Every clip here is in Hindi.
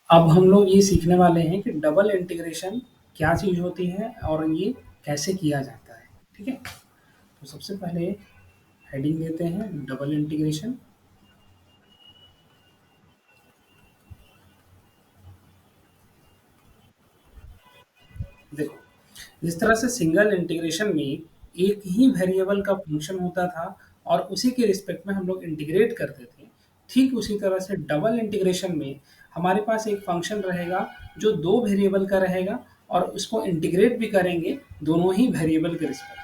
अब हम लोग ये सीखने वाले हैं कि डबल इंटीग्रेशन क्या चीज़ होती है और ये कैसे किया जाता है। ठीक है? तो सबसे पहले हेडिंग देते हैं डबल इंटीग्रेशन। देखो, जिस तरह से सिंगल इंटीग्रेशन में एक ही वेरिएबल का फंक्शन होता था और उसी के रिस्पेक्ट में हम लोग इंटीग्रेट करते थे, ठीक उसी तरह से डबल इंटीग्रेशन में हमारे पास एक फंक्शन रहेगा जो दो वेरिएबल का रहेगा और उसको इंटीग्रेट भी करेंगे दोनों ही वेरिएबल के रिस्पेक्ट में।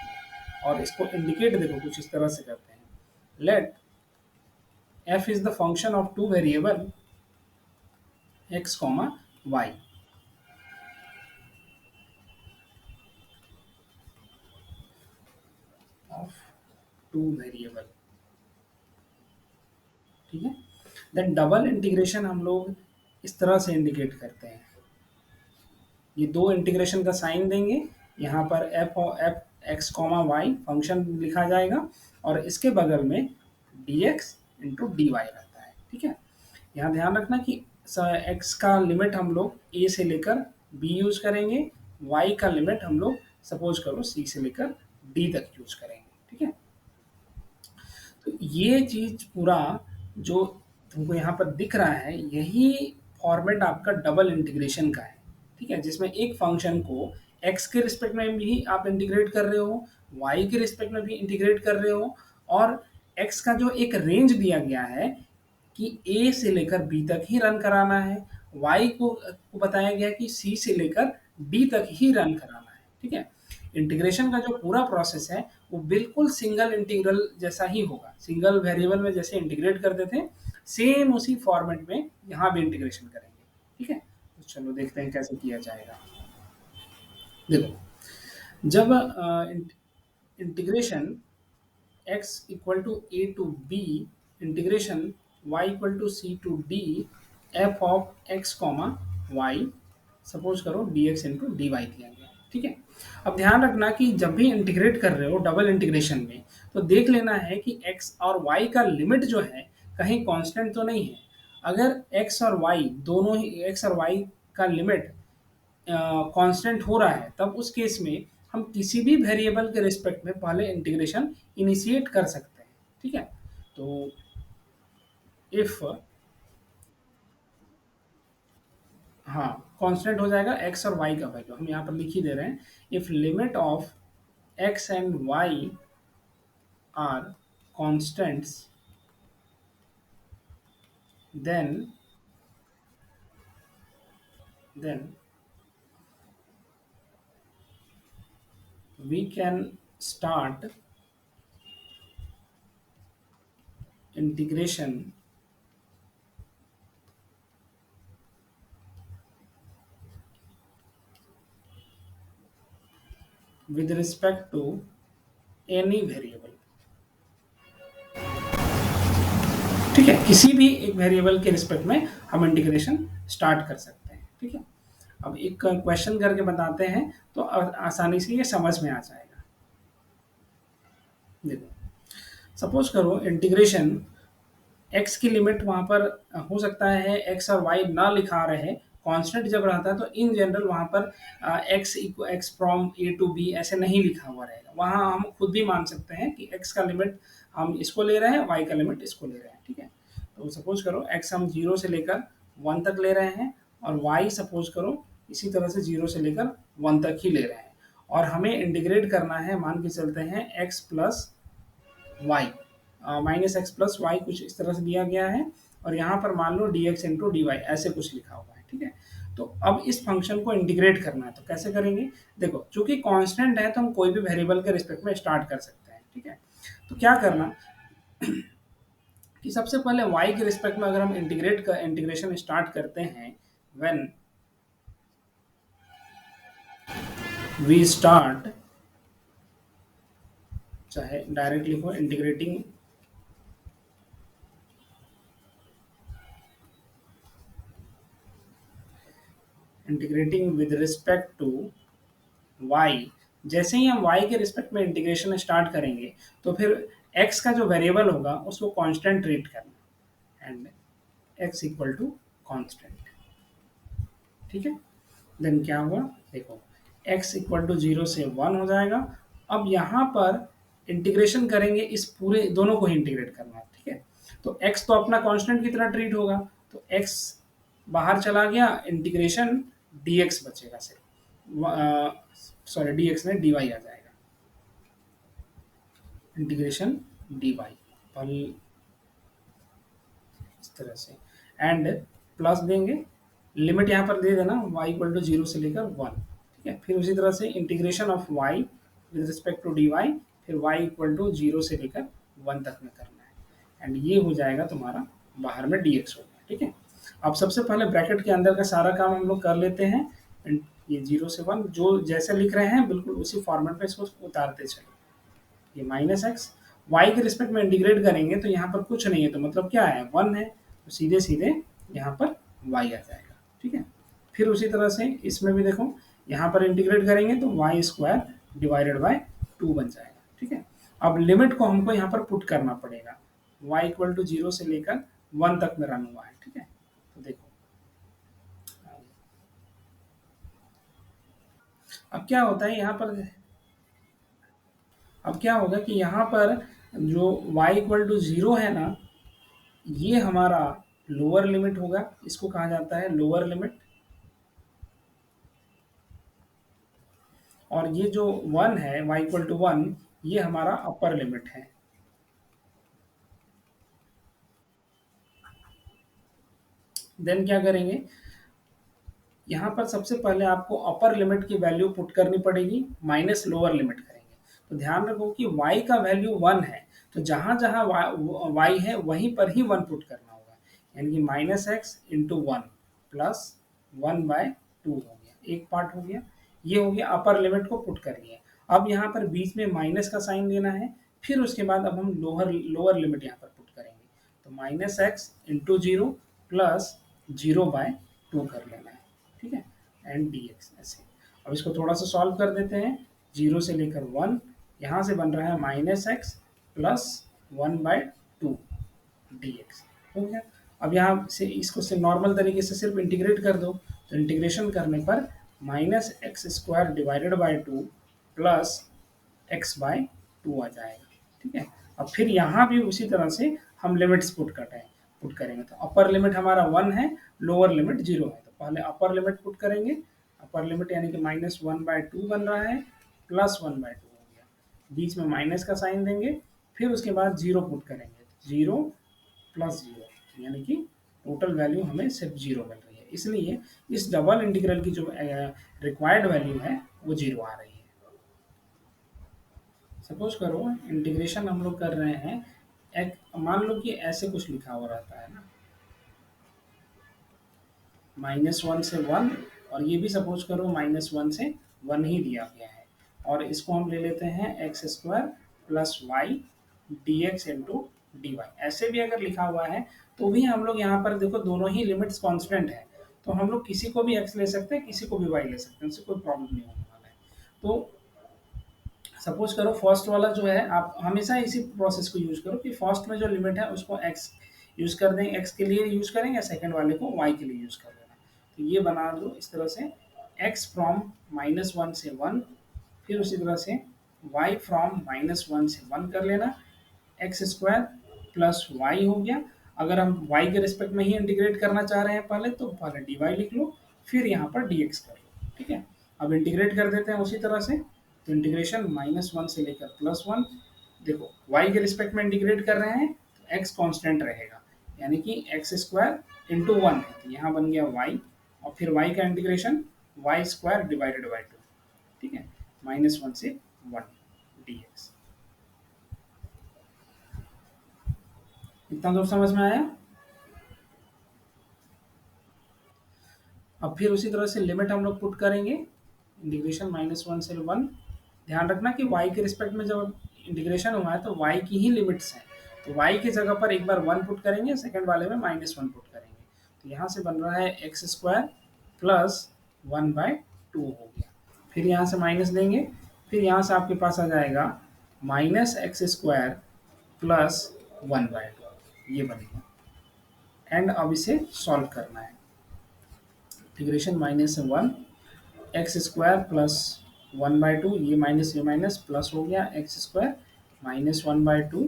और इसको इंडिकेट देखो कुछ इस तरह से करते हैं। Let f is the function of two variable x comma y of two variable। ठीक है, देन डबल इंटीग्रेशन हम लोग इस तरह से इंडिकेट करते हैं। ये दो इंटीग्रेशन का साइन देंगे, यहाँ पर f x comma y function लिखा जाएगा और इसके बगल में d x into D y रहता है। ठीक है, यहाँ ध्यान रखना कि एक्स का लिमिट हम लोग ए से लेकर बी यूज करेंगे, वाई का लिमिट हम लोग सपोज करो सी से लेकर डी तक यूज करेंगे। ठीक है, तो ये चीज पूरा जो तुमको यहाँ पर दिख रहा है यही फॉर्मेट आपका डबल इंटीग्रेशन का है। ठीक है, जिसमें एक फंक्शन को एक्स के रिस्पेक्ट में भी आप इंटीग्रेट कर रहे हो, वाई के रिस्पेक्ट में भी इंटीग्रेट कर रहे हो और एक्स का जो एक रेंज दिया गया है कि ए से लेकर बी तक ही रन कराना है, वाई को बताया गया कि सी से लेकर डी तक ही रन कराना है। ठीक है, इंटीग्रेशन का जो पूरा प्रोसेस है वो बिल्कुल सिंगल इंटीग्रल जैसा ही होगा। सिंगल वेरिएबल में जैसे इंटीग्रेट करते थे सेम उसी फॉर्मेट में यहाँ भी इंटीग्रेशन करेंगे। ठीक है, तो चलो देखते हैं कैसे किया जाएगा। देखो, जब integration x equal to A to B integration y equal to C to D F of x comma y suppose करो D x into D Y दिया गया। ठीक है, अब ध्यान रखना कि जब भी इंटीग्रेट कर रहे हो डबल इंटीग्रेशन में तो देख लेना है कि x और y का लिमिट जो है कहीं कांस्टेंट तो नहीं है। अगर x और y दोनों ही x और y का लिमिट कांस्टेंट हो रहा है तब उस केस में हम किसी भी वेरिएबल के रिस्पेक्ट में पहले इंटीग्रेशन इनिशिएट कर सकते हैं। ठीक है, तो इफ हाँ कांस्टेंट हो जाएगा एक्स और वाई का वैल्यू हम यहाँ पर लिख ही दे रहे हैं। If limit of x and y are constants then then we can start integration with respect to any variable। ठीक है, किसी भी एक वेरिएबल के रिस्पेक्ट में हम इंटीग्रेशन स्टार्ट कर सकते हैं। ठीक है, अब एक क्वेश्चन करके बताते हैं तो आसानी से ये समझ में आ जाएगा। देखो, सपोज करो इंटीग्रेशन एक्स की लिमिट वहाँ पर हो सकता है एक्स और वाई ना लिखा रहे, कांस्टेंट जब रहता है तो इन जनरल वहाँ पर x from a to b ऐसे नहीं लिखा हुआ रहेगा। वहाँ हम खुद भी मान सकते हैं कि एक्स का लिमिट हम इसको ले रहे हैं, वाई का लिमिट इसको ले रहे हैं। ठीक है, तो सपोज करो एक्स हम जीरो से लेकर वन तक ले रहे हैं और वाई सपोज करो इसी तरह से जीरो से लेकर वन तक ही ले रहे हैं और हमें इंटीग्रेट करना है। मान के चलते हैं x plus y minus x plus y कुछ इस तरह से दिया गया है और यहाँ पर मान लो d x into D y ऐसे कुछ लिखा हुआ है। ठीक है, तो अब इस फंक्शन को इंटीग्रेट करना है तो कैसे करेंगे। देखो, चूंकि कांस्टेंट है तो हम कोई भी वेरिएबल के रिस्पेक्ट में स्टार्ट कर सकते हैं। ठीक है, तो क्या करना कि सबसे पहले y के रिस्पेक्ट में अगर हम इंटीग्रेशन स्टार्ट करते हैं व्हेन वी स्टार्ट, चाहे डायरेक्ट लिखो integrating with respect to y। जैसे ही हम y के रिस्पेक्ट में इंटीग्रेशन स्टार्ट करेंगे तो फिर x का जो वेरिएबल होगा उसको कांस्टेंट ट्रीट करना and x equal to constant. ठीक है। देन क्या हुआ, देखो x इक्वल टू 0 से 1 हो जाएगा। अब यहाँ पर इंटीग्रेशन करेंगे, इस पूरे दोनों को ही इंटीग्रेट करना है, ठीक है। तो x तो अपना कांस्टेंट की तरह ट्रीट होगा, तो x बाहर चला गया, इंटीग्रेशन dx बचेगा सिर्फ, सॉरी dx में dy आ जाएगा, इंटीग्रेशन dy पर इस तरह से, एंड प्लस देंगे, लिमिट यहाँ पर दे देना y इक्वल टू 0 से लेकर 1, ठीक है। फिर उसी तरह से integration of y with respect to dy, फिर y इक्वल टू 0 से लेकर 1 तक में करना है, एंड ये हो जाएगा तुम्हारा बाहर में dx हो गया, ठीक है। अब सबसे पहले ब्रैकेट के अंदर का सारा काम हम लोग कर लेते हैं, ये 0 से 1 जो जैसे लिख रहे हैं बिल्कुल उसी फॉर्मेट में इसको उतारते चलो। ये माइनस एक्स, वाई के रिस्पेक्ट में इंटीग्रेट करेंगे तो यहाँ पर कुछ नहीं है, तो मतलब क्या है, 1 है, तो सीधे सीधे यहाँ पर वाई आ जाएगा, ठीक है। फिर उसी तरह से इसमें भी देखो, यहाँ पर इंटीग्रेट करेंगे तो वाई स्क्वायर डिवाइडेड बाय 2 बन जाएगा, ठीक है। अब लिमिट को हमको यहाँ पर पुट करना पड़ेगा, y इक्वल टू 0 से लेकर 1 तक में रन हुआ है, ठीक है। तो देखो अब क्या होता है यहाँ पर, अब क्या होगा कि यहाँ पर जो y इक्वल टू 0 है ना, ये हमारा लोअर लिमिट होगा, इसको कहा जाता है लोअर लिमिट, और ये जो 1 है y इक्वल टू 1, ये हमारा अपर लिमिट है। देन क्या करेंगे, यहाँ पर सबसे पहले आपको अपर लिमिट की वैल्यू पुट करनी पड़ेगी, माइनस लोअर लिमिट करेंगे। तो ध्यान रखो कि y का वैल्यू 1 है, तो जहाँ जहाँ y है वहीं पर ही 1 पुट करना होगा, यानी कि माइनस एक्स इंटू 1 प्लस 1/2 हो गया, एक पार्ट हो गया, ये हो गया अपर लिमिट को पुट करिए। अब यहाँ पर बीच में माइनस का साइन देना है, फिर उसके बाद अब हम लोअर लोअर लिमिट यहाँ पर पुट करेंगे, तो माइनस एक्स इंटू 0 प्लस 0/2 कर लेना है, ठीक है, एंड डी एक्स ऐसे। अब इसको थोड़ा सा सॉल्व कर देते हैं, 0 से लेकर 1, यहाँ से बन रहा है minus x plus 1/2 D x, हो गया। अब यहाँ से इसको से नॉर्मल तरीके से सिर्फ इंटीग्रेट कर दो, तो इंटीग्रेशन करने पर minus x square divided by 2 plus x/2 आ जाएगा, ठीक है। अब फिर यहाँ भी उसी तरह से हम लिमिट्स पुट करेंगे, तो अपर लिमिट हमारा 1 है, लोअर लिमिट 0 है, तो पहले अपर लिमिट पुट करेंगे, अपर लिमिट यानी कि -1/2 बन रहा है, प्लस 1/2 हो गया, बीच में माइनस का साइन देंगे, फिर उसके बाद 0 पुट करेंगे, 0 प्लस 0, यानी कि टोटल वैल्यू हमें सिर्फ 0 मिल रही है, इसलिए इस डबल इंटीग्रल की जो रिक्वायर्ड वैल्यू है वो 0 आ रही है। सपोज करो इंटीग्रेशन हम लोग कर रहे हैं, एक मान लो कि ऐसे कुछ लिखा हुआ रहता है ना, -1 से 1, और ये भी सपोज करो -1 से 1 ही दिया गया है, और इसको हम ले लेते हैं x square plus y d x into D y, ऐसे भी अगर लिखा हुआ है तो भी हम लोग यहाँ पर देखो दोनों ही लिमिट्स कांस्टेंट है, तो हम लोग किसी को भी एक्स ले सकते हैं, किसी को भी वाई ले सकते हैं, उससे कोई प्रॉब्लम नहीं होने वाला है। तो सपोज करो फर्स्ट वाला जो है, आप हमेशा इसी प्रोसेस को यूज करो कि फर्स्ट में जो लिमिट है उसको एक्स यूज कर दें, एक्स के लिए यूज करेंगे, सेकंड वाले को वाई के लिए यूज कर देना। तो ये बना दो इस तरह से, एक्स फ्रॉम -1 से 1, फिर उसी तरह से वाई फ्रॉम -1 से 1 कर लेना, एक्स स्क्वायर प्लस वाई हो गया। अगर हम वाई के रिस्पेक्ट में ही इंटीग्रेट करना चाह रहे हैं पहले, तो पहले डी वाई लिख लो, फिर यहाँ पर डी एक्स कर लो, ठीक है। अब इंटीग्रेट कर देते हैं उसी तरह से, तो इंटीग्रेशन -1 से लेकर +1, देखो y के रिस्पेक्ट में इंटीग्रेट कर रहे हैं तो x कांस्टेंट रहेगा, यानी कि एक्स स्क्वायर इंटू 1 है, तो यहाँ बन गया y, और फिर y का integration y square divided by 2, ठीक है, -1 से 1 dx। इतना तो समझ में आया। अब फिर उसी तरह से लिमिट हम लोग पुट करेंगे, इंटीग्रेशन -1 से 1, ध्यान रखना कि y के रिस्पेक्ट में जब इंटीग्रेशन हुआ है तो y की ही लिमिट्स हैं, तो y की जगह पर एक बार 1 पुट करेंगे, सेकंड वाले में -1 पुट करेंगे, तो यहाँ से बन रहा है एक्स स्क्वायर प्लस 1/2 हो गया, फिर यहाँ से माइनस देंगे, फिर यहाँ से आपके पास आ जाएगा -x स्क्वायर प्लस 1/2, ये बनेगा, एंड अब इसे सॉल्व करना है। इंटीग्रेशन -1 एक्स स्क्वायर प्लस 1/2, ये माइनस प्लस हो गया एक्स स्क्वायर -1/2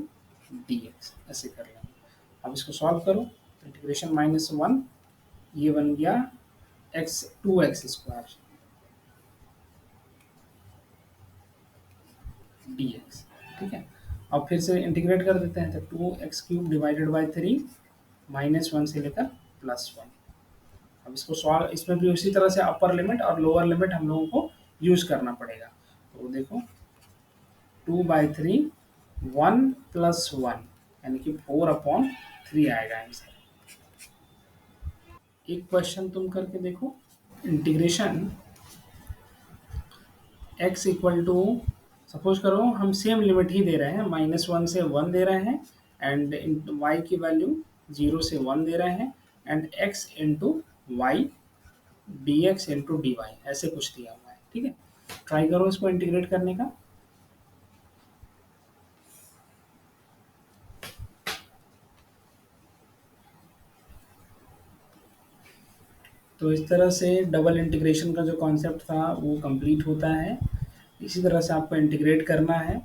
dx, ऐसे कर लेंगे। अब इसको सॉल्व करो, इंटीग्रेशन -1, ये बन गया एक्स 2x स्क्वायर dx। ठीक है, अब फिर से इंटीग्रेट कर देते हैं, तो 2x³ डिवाइडेड बाई 3 -1 से लेकर +1। अब इसको सॉल्व, इसमें भी उसी तरह से अपर लिमिट और लोअर लिमिट हम लोगों को यूज करना पड़ेगा। तो देखो 2/3 1 + 1 यानी कि 4/3 आएगा आंसर। एक क्वेश्चन तुम करके देखो, integration x equal to, suppose करो हम सेम लिमिट ही दे रहे हैं, -1 से 1 दे रहे हैं एंड y की वैल्यू 0 से 1 दे रहे हैं and x into y dx into D y, ऐसे कुछ दिया हुआ है। ठीक है, ट्राई करो इसको इंटीग्रेट करने का। तो इस तरह से डबल इंटीग्रेशन का जो कॉन्सेप्ट था वो कंप्लीट होता है। इसी तरह से आपको इंटीग्रेट करना है।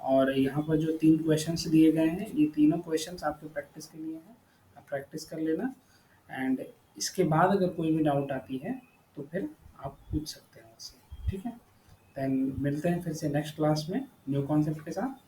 और यहाँ पर जो 3 क्वेश्चंस दिए गए हैं, ये तीनों क्वेश्चंस आपके प्रैक्टिस के लिए हैं, आप प्रैक्टिस कर लेना। एंड इसके बाद अगर कोई भी डाउट आती है तो फिर आप पूछ सकते हैं मुझसे। ठीक है, देन मिलते हैं फिर से नेक्स्ट क्लास में न्यू कॉन्सेप्ट के साथ।